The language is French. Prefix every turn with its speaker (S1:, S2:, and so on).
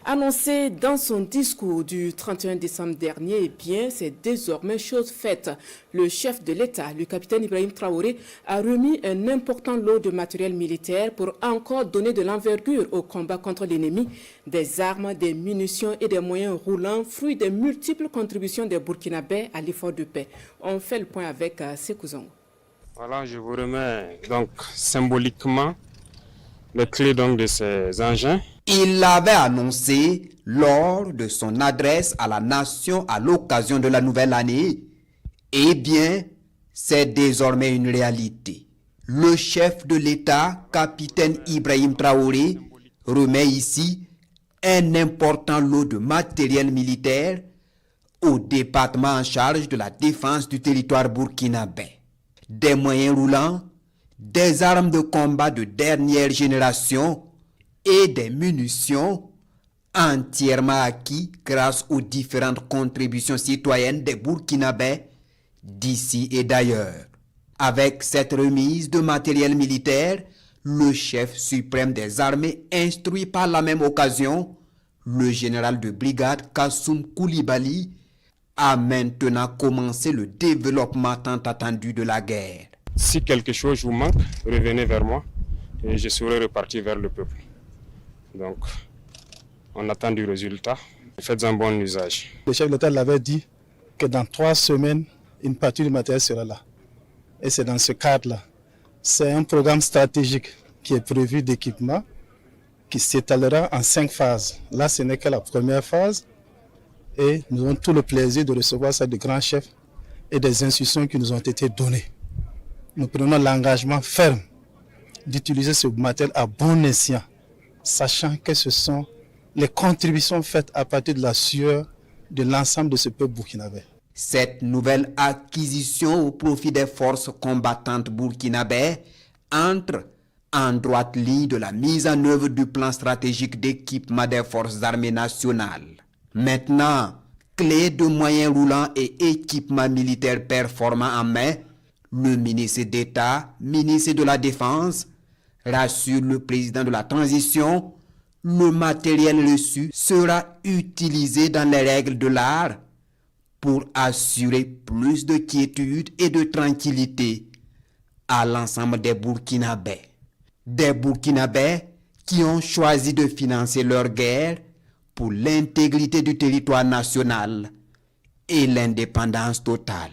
S1: Annoncé dans son discours du 31 décembre dernier, c'est désormais chose faite. Le chef de l'État, le capitaine Ibrahim Traoré, a remis un important lot de matériel militaire pour encore donner de l'envergure au combat contre l'ennemi, des armes, des munitions et des moyens roulants, fruit des multiples contributions des Burkinabés à l'effort de paix. On fait le point avec Sékou Zongo.
S2: Voilà, je vous remets donc symboliquement les clés de ces engins.
S3: Il l'avait annoncé lors de son adresse à la nation à l'occasion de la nouvelle année. Eh bien, c'est désormais une réalité. Le chef de l'État, capitaine Ibrahim Traoré, remet ici un important lot de matériel militaire au département en charge de la défense du territoire burkinabé. Des moyens roulants, des armes de combat de dernière génération et des munitions entièrement acquis grâce aux différentes contributions citoyennes des Burkinabés d'ici et d'ailleurs. Avec cette remise de matériel militaire, le chef suprême des armées instruit par la même occasion le général de brigade Kassoum Koulibaly a maintenant commencé le développement tant attendu de la guerre.
S2: Si quelque chose vous manque, revenez vers moi et je serai reparti vers le peuple. Donc, on attend du résultat. Faites un bon usage.
S4: Le chef de l'État l'avait dit que dans 3 semaines, une partie du matériel sera là. Et c'est dans ce cadre-là. C'est un programme stratégique qui est prévu d'équipement qui s'étalera en 5 phases. Là, ce n'est que la première phase. Et nous avons tout le plaisir de recevoir ça de grands chefs et des instructions qui nous ont été données. Nous prenons l'engagement ferme d'utiliser ce matériel à bon escient, sachant que ce sont les contributions faites à partir de la sueur de l'ensemble de ce peuple burkinabé.
S3: Cette nouvelle acquisition au profit des forces combattantes burkinabées entre en droite ligne de la mise en œuvre du plan stratégique d'équipement des forces armées nationales. Maintenant, clés de moyens roulants et équipements militaires performants en main, le ministre d'État, ministre de la Défense, rassure le président de la transition, le matériel reçu sera utilisé dans les règles de l'art pour assurer plus de quiétude et de tranquillité à l'ensemble des Burkinabés. Des Burkinabés qui ont choisi de financer leur guerre pour l'intégrité du territoire national et l'indépendance totale.